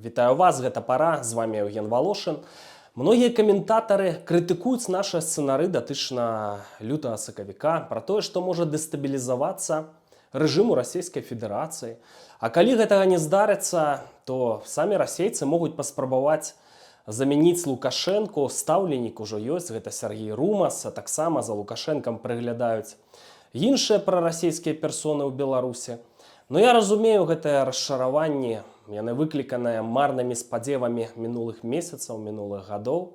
Вітаю вас, гэта пара, з вами Евген Волошин. Многія каментатары крытыкуюць нашы сцэнары датычна лютага сакавіка пра тое, што можа дэстабілізавацца рэжым у Расійскай Федэрацыі. А калі гэтага не здарыцца, то самі расейцы могуць паспрабаваць замяніць Лукашэнку. Стаўленік ужо ёсць, гэта Сергей Румас, а таксама за Лукашэнкам прыглядаюць іншыя прарасійскія персоны ў Беларусі. Но я разумею гэтае расчараванне, яны выкліканыя марнымі спадзевамі мінулых месяцаў, мінулых гадоў.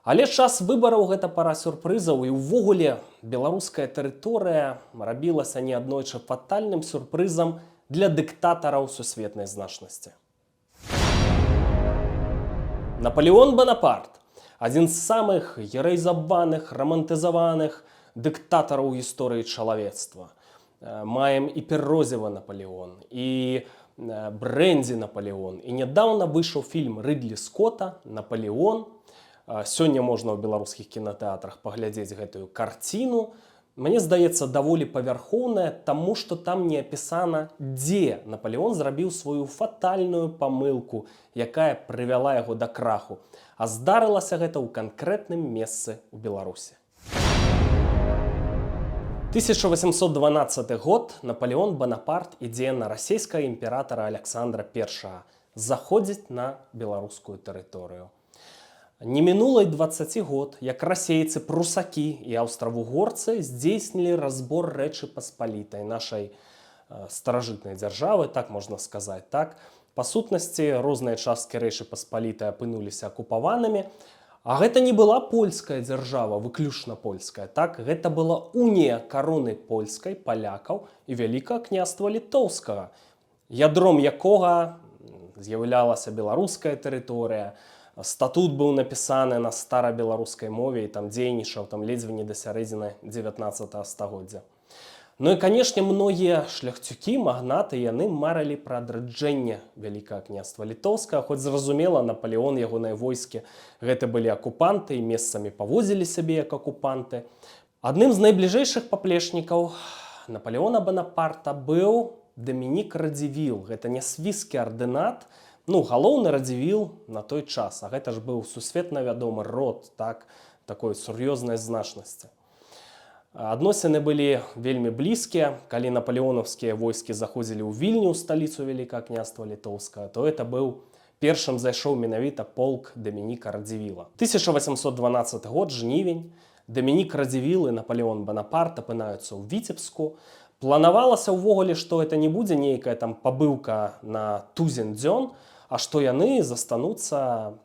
Але час выбараў гэта пара сюрпрызаў, і ўвогуле беларуская тэрыторыя рабілася неаднойчы фатальным сюрпрызам для дыктатараў сусветнай значнасці. Наполеон Бонапарт – адзін з самых гераізаваных, рамантызаваных дыктатараў гісторыі чалавецтва. Маем і Перозева Наполеон, і Брэндзі Наполеон. І нядаўна выйшаў фільм Рыдлі Скотта «Наполеон». Сёння можна ў беларускіх кінатэатрах паглядзець гэтую карціну. Мне здаецца, даволі павярхоўная, таму што там не апісана, дзе Наполеон зрабіў сваю фатальную памылку, якая прывяла яго да краху. А здарылася гэта ў канкрэтным месцы ў Беларусі. 1812 год Наполеон Бонапарт ідзе на расійскага імператара Александра I, заходзіць на беларускую тэрыторыю. Не мінула і 20 год, як расейцы, прусакі і аўстравугорцы здзейснілі разбор Рэчы Паспалітай, нашай старажытнай дзяржавы, так можна сказаць. Так? Па сутнасці, розныя часткі Рэчы Паспалітай апынуліся акупаванымі, а гэта не была польская дзяржава, выключна польская. Так? Гэта была унія кароны польскай, палякаў і Вялікага княства літоўскага, ядром якога з'яўлялася беларуская тэрыторыя. Статут быў напісаны на старабеларускай мове і там дзейнічаў ледзьве не да сярэдзіны 19 стагоддзя. Ну і, канешне, многія шляхцюкі, магнаты, яны марылі пра адраджэнне Вялікага княства літоўскага, хоць зразумела, Наполеон, ягоныя войскі, гэта былі акупанты і месцамі паводзілі сябе як акупанты. Адным з найбліжэйшых паплечнікаў Наполеона Бонапарта быў Дамінік Радзівіл. Гэта не свійскі ардынат, галоўны Радзівіл на той час, а гэта ж быў сусветна вядомы род, такой сур'ёзнай значнасці. Адносіны былі вельмі блізкія. Калі напалеонаўскія войскі заходзілі ў Вільню, сталіцу Вялікага княства літоўскага, то это быў першым зайшоў менавіта полк Дамініка Радзівіла. 1812 год, жнівень, Дамінік Радзівіл і Наполеон Бонапарт апынаюцца ў Віцебску. Планавалася ўвогуле, што гэта не будзе нейкая пабыўка на тузін дзён, а што яны застануцца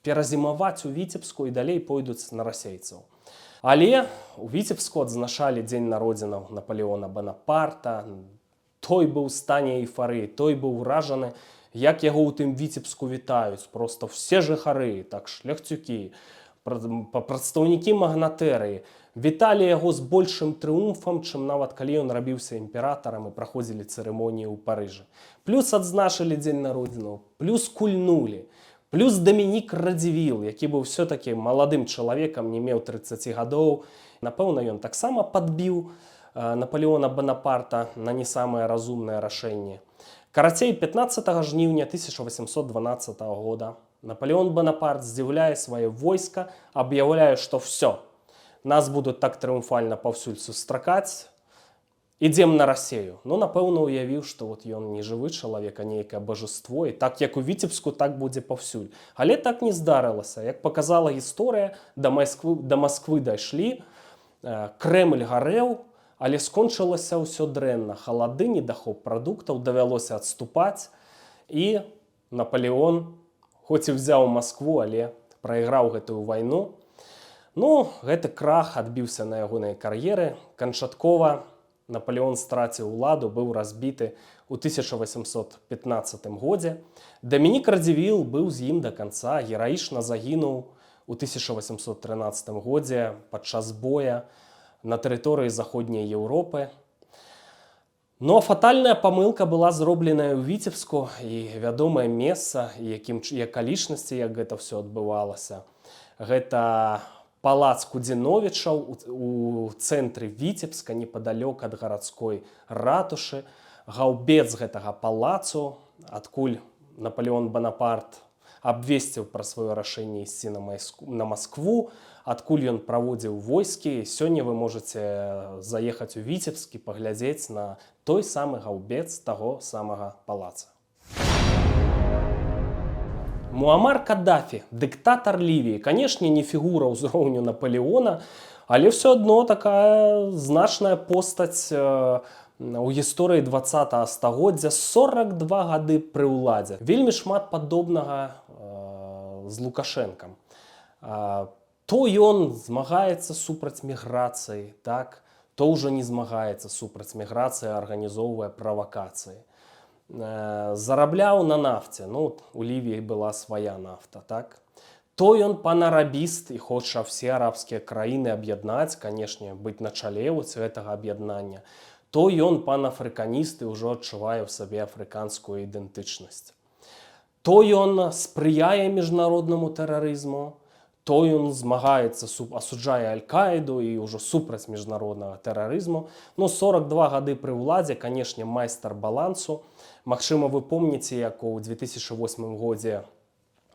перазімаваць у Віцебску і далей пойдуць на расейцаў. Але у Віцебску адзначалі дзень народзінаў Наполеона Бонапарта. Той быў у стане эйфарыі, той быў уражаны, як яго ў тым Віцебску вітаюць. Проста все жыхары, шляхцюкі, прадстаўнікі магнатэрыі віталі яго з большым трыумфам, чым нават калі ён рабіўся імператарам і праходзілі цырымоніі ў Парыжы. Плюс адзначылі дзень народзінаў, плюс кульнулі. Плюс Дамінік Радзівіл, які быў все-таки маладым чалавекам, не меў 30 гадоў. Напэўна, ён таксама падбіў Наполеона Бонапарта на не самае разумнае рашэнне. Карацей, 15 жніўня 1812 года Наполеон Бонапарт здзіўляе свае войска, аб'яўляе, што все, нас будуць так трыумфальна паўсюль сустракаць, ідзем на Расею. Напэўна, уявіў, што ён не жывы чалавек, а нейкае бажаство, і так як у Віцебску, так будзе паўсюль. Але так не здарылася. Як паказала гісторыя, да Масквы дайшлі, Крэмль гарэў, але скончылася ўсё дрэнна. Халады, недахоп прадуктаў, давялося адступаць, і Наполеон, хоць і ўзяў Маскву, але прайграў гэтую вайну. Гэты крах адбіўся на ягонай кар'еры. Канчаткова Наполеон страціў уладу, быў разбіты ў 1815 годзе. Дамінік Радзівіл быў з ім да канца, гераічна загінуў у 1813 годзе падчас боя на тэрыторыі заходняй Еўропы. А фатальная памылка была зробленая ў Віцебску, і вядомае месца, і акалічнасці, як гэта ўсё адбывалася. Гэта палац Кудзіновічаў у цэнтры Віцебска, непадалёк ад гарадской ратушы. Гаўбец гэтага палацу, адкуль Наполеон Бонапарт абвесціў пра сваё рашэнне ісці на Маскву, адкуль ён праводзіў войскі. Сёння вы можаце заехаць у Віцебск і паглядзець на той самы гаўбец таго самага палаца. Муамар Каддафі, дыктатар Лівіі, канешне, не фігура ўзроўню Наполеона, але ўсё адно такая значная постаць у гісторыі 20-го стагоддзя, 42 гады пры ўладзе. Вельмі шмат падобнага з Лукашэнкам. То ён змагаецца супраць міграцыі, так? То ўжо не змагаецца супраць міграцыі, арганізоўвае правакацыі. Зарабляў на нафце, ну, у Лівіі была свая нафта, так? То ён панарабіст і хоча все арабскія краіны аб'яднаць, канешне, быць на чале гэтага аб'яднання. То ён панафрыканіст і ўжо адчувае ў сабе афрыканскую ідэнтычнасць. То ён спрыяе міжнароднаму тэрарызму, то ён змагаецца, асуджае Аль-Каіду і ўжо супраць міжнароднага тэрарызму. Ну, 42 гады пры ўладзе, канешне, майстар балансу. Магчыма, вы помніце, як у 2008 годзе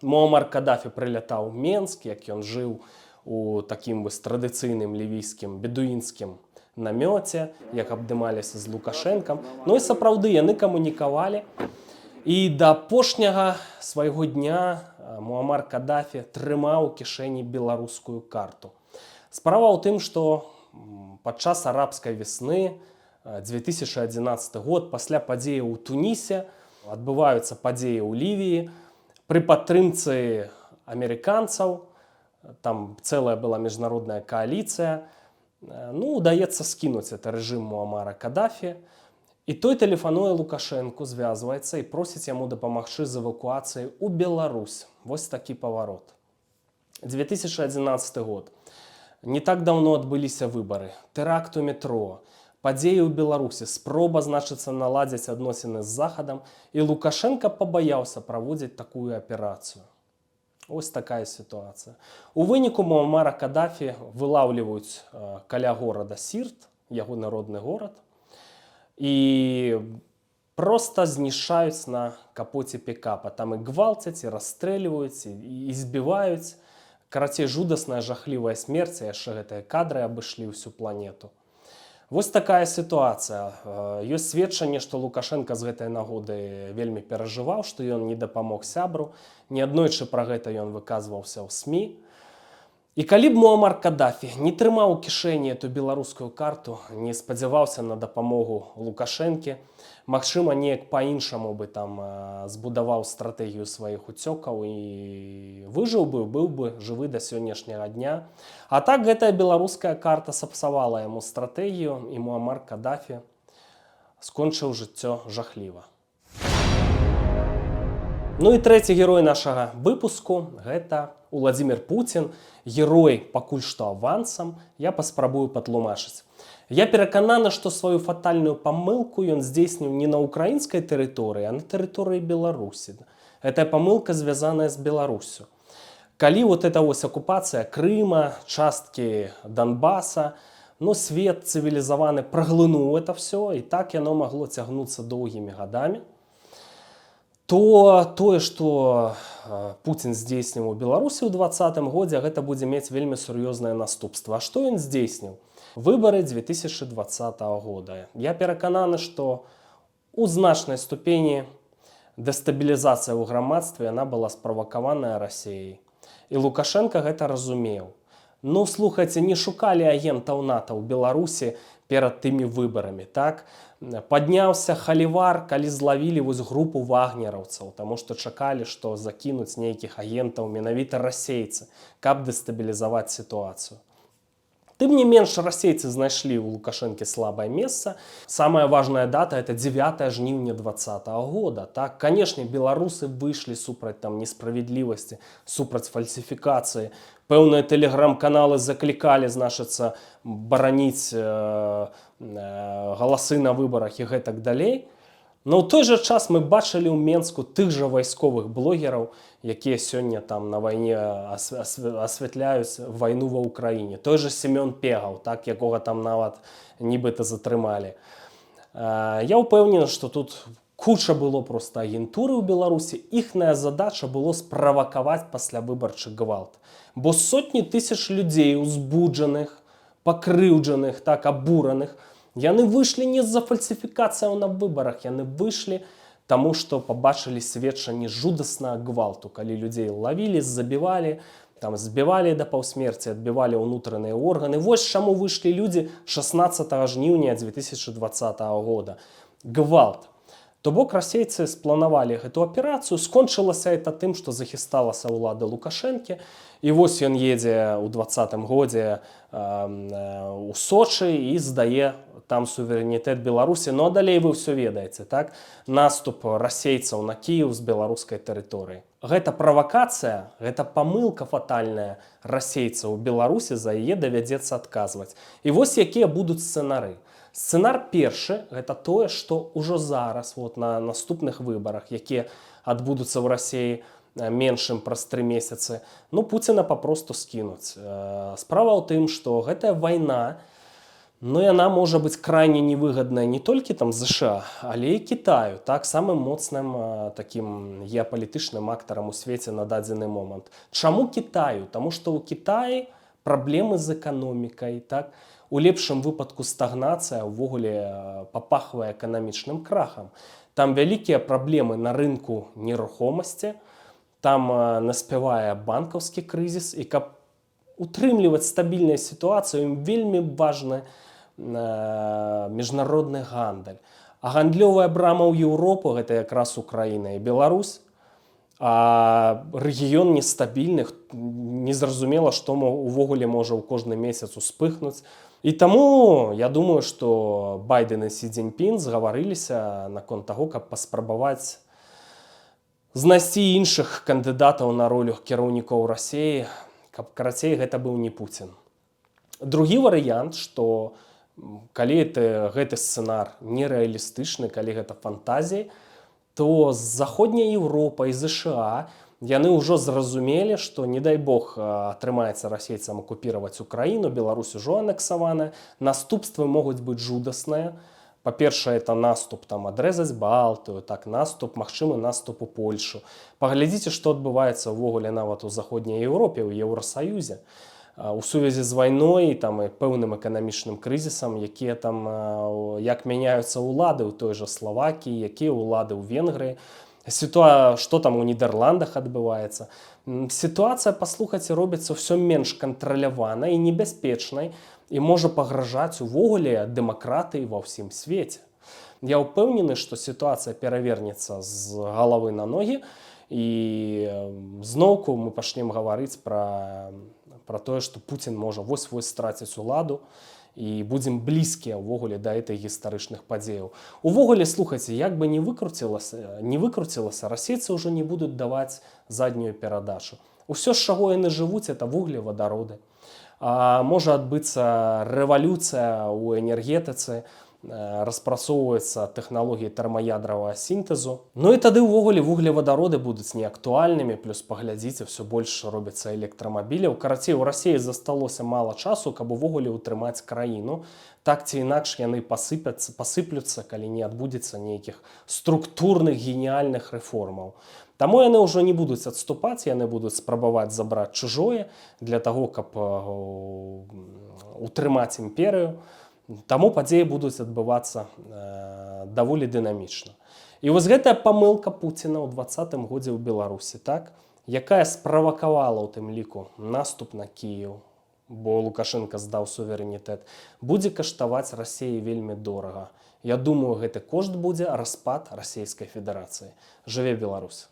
Муамар Каддафі прылятаў у Менск, як ён жыў у такім традыцыйным лівійскім бедуінскім намёце, як абдымаліся з Лукашэнкам. Ну і сапраўды яны камунікавалі. І да апошняга свайго дня Муамар Каддафі трымаў у кішэні беларускую карту. Справа ў тым, што падчас арабскай весны 2011 год, пасля падзеяў у Тунісе, адбываюцца падзеі ў Лівіі, пры падтрымцы амерыканцаў, там цэлая была міжнародная кааліцыя, ну, удаецца скінуць это рэжым Муамара Каддафі, і той тэлефануе Лукашэнку, звязваецца і просіць яму дапамагчы з эвакуацыяй у Беларусь. Вось такі паварот. 2011 год. Не так даўно адбыліся выбары, тэракт у метро, падзеі ў Беларусі, спроба, значыцца, наладзіць адносіны з Захадам, і Лукашенка пабаяўся праводзіць такую аперацыю. Ось такая сітуацыя. У выніку Муамара Каддафі вылаўліваюць каля горада Сірт, яго народны горад, і проста знішаюць на капоце пікапа. Там і гвалцяць, і расстрэльваюць, і збіваюць. Карацей, жудасная, жахлівая смерць, яшчэ гэтыя кадры абышлі ўсю планету. Вось такая сітуацыя. Ёсць сведчанне, што Лукашенка з гэтай нагоды вельмі перажываў, што ён не дапамог сябру. Неаднойчы пра гэта ён выказваўся ў СМІ. І калі б Муамар Каддафі не трымаў у кішэні эту беларускую карту, не спадзяваўся на дапамогу Лукашэнкі, магчыма, неяк па-іншаму бы там збудаваў стратэгію сваіх уцёкаў і выжыў бы, быў бы жывы да сённяшняга дня. А так гэтая беларуская карта сапсавала яму стратэгію, і Муамар Каддафі скончыў жыццё жахліва. Ну і трэці герой нашага выпуску – гэта Уладзімір Пуцін, герой пакуль што авансам, я паспрабую патлумачыць. Я перакананы, што сваю фатальную памылку ён здзейсніў не на украінскай тэрыторыі, а на тэрыторыі Беларусі. Гэтая памылка звязаная з Беларусю. Калі вот эта вось акупацыя Крыма, часткі Донбаса, ну, свет цывілізаваны праглынуў это все, і так яно магло цягнуцца доўгімі гадамі, то тое, што Пуцін здзейсніў у Беларусі ў 2020 годзе, гэта будзе мець вельмі сур'ёзнае наступства. А што ён здзейсніў? Выбары 2020 года. Я перакананы, што у значнай ступені дэстабілізацыя ў грамадстве яна была справакаваная Расіяй. І Лукашенка гэта разумеў. Ну, слухайце, не шукалі агентаў НАТО ў Беларусі перад тымі выбарамі, так? Падняўся халівар, калі злавілі вось групу вагнераўцаў, таму што чакалі, што закінуць нейкіх агентаў менавіта расейцы, каб дэстабілізаваць сітуацыю. Тым не менш, расейцы знайшлі ў Лукашэнкі слабае месца. Самая важная дата – это 9 жніўня 2020 года. Так, канешне, беларусы выйшлі супраць там несправядлівасці, супраць фальсіфікацыі. Пэўныя тэлеграм-каналы заклікалі, значыцца, бараніць галасы на выбарах і гэтак далей. Но ў той жа час мы бачылі ў Менску тых жа вайсковых блогераў, якія сёння там на вайне асвятляюць вайну ва Ўкраіне. Той жа Семён Пегаў, так, якога там нават нібыта затрымалі. Я ўпэўнены, што тут Куча было просто агентуры ў Беларусі. Іхная задача было справакаваць паслявыбарчы гвалт. Бо сотні тысяч людзей узбуджаных, пакрыўджаных, так абураных, яны выйшлі не з-за фальсіфікацыяў на выбарах, яны выйшлі таму, што пабачылі сведчанні жудаснага гвалту, калі людзей лавілі, забівалі, там збівалі да паўсмерці, адбівалі ўнутраныя органы. Вось чаму выйшлі людзі 16 жніўня 2020 года. Гвалт. То бок расейцы спланавалі гэту аперацыю, скончылася это тым, што захісталася ўлада Лукашэнкі, і вось ён едзе ў 2020 годзе у Сочы і здае там суверэнітэт Беларусі. Ну а далей вы ўсё ведаеце, так? Наступ расейцаў на Кіеў з беларускай тэрыторыі. Гэта правакацыя, гэта памылка фатальная расейцаў у Беларусі, за яе давядзецца адказваць. І вось якія будуць сцэнары. Сцэнар першы – гэта тое, што ўжо зараз, на наступных выбарах, якія адбудуцца ў Расіі меншым праз 3 месяцы, Пуціна папросту скінуць. Справа ў тым, што гэтая вайна, яна можа быць крайне невыгадная не толькі там ЗША, але і Кітаю, так, самым моцным такім геапалітычным актарам у свеце на дадзены момант. Чаму Кітаю? Таму што ў Кітаі праблемы з эканомікай, так, у лепшым выпадку стагнацыя ўвогуле папахвае эканамічным крахам. Там вялікія праблемы на рынку нерухомасці, там наспявае банкаўскі крызіс, і каб утрымліваць стабільную сітуацыю, ім вельмі важны міжнародны гандаль. А гандлёвая брама ў Еўропу – гэта якраз Украіна і Беларусь. А рэгіён нестабільны, незразумела, што увогуле можа ў кожны месяц успыхнуць. І таму я думаю, што Байден і Сі Цзіньпін згаварыліся наконт таго, каб паспрабаваць знайсці іншых кандыдатаў на ролю кіраўнікоў Расіі, каб, карацей, гэта быў не Пуцін. Другі варыянт, што калі гэты сцэнар нерэалістычны, калі гэта фантазіі, то заходняя Еўропа і ЗША яны ўжо зразумелі, што, не дай бог, атрымаецца расейцам акупіраваць Украіну, Беларусь ужо анексаваная, наступствы могуць быць жудасныя. Па-першае, это наступ адрэзаць Балтыю, так, магчымы наступ у Польшу. Паглядзіце, што адбываецца ўвогуле нават у заходняй Еўропе, ў Еўрасаюзе. У сувязі з вайной і пэўным эканамічным крызісам, як мяняюцца ўлады ў той жа Славакіі, якія ўлады ў Венгрыі, што там у Нідерландах адбываецца. Сітуацыя, паслухайце, робіцца ўсё менш кантраляванай і небяспечнай і можа пагражаць увогуле дэмакратыі ва ўсім свеце. Я ўпэўнены, што сітуацыя перавернецца з галавы на ногі, і зноўку мы пачнем гаварыць пра тое, што Пуцін можа вось-вось страціць уладу, і будзем блізкія ўвогуле да этой гістарычных падзеяў. Увогуле, слухайце, як бы не выкруцілася, расейцы ўжо не будуць даваць заднюю перадачу. Усё, з чаго яны жывуць, это вуглевадароды. Можа адбыцца рэвалюцыя ў энергетыцы, распрацоўваюцца тэхналогіі тэрмаядравага сінтэзу. Ну і тады ўвогуле вуглевадароды будуць неактуальнымі, плюс паглядзіце, все больш робіцца электрамабіляў. Карацей, у Расіі засталося мала часу, каб увогуле ўтрымаць краіну. Так ці інакш яны пасыплюцца, калі не адбудзецца нейкіх структурных геніяльных рэформаў. Таму яны ўжо не будуць адступаць, яны будуць спрабаваць забраць чужое для таго, каб утрымаць імперыю. Таму падзеі будуць адбывацца даволі дынамічна. І вось гэтая памылка Пуціна ў 2020 годзе ў Беларусі, так, якая справакавала ў тым ліку наступ на Кіеў, бо Лукашенка здаў суверэнітэт, будзе каштаваць Расіі вельмі дорага. Я думаю, гэты кошт будзе распад Расійскай Федэрацыі. Жыве Беларусь!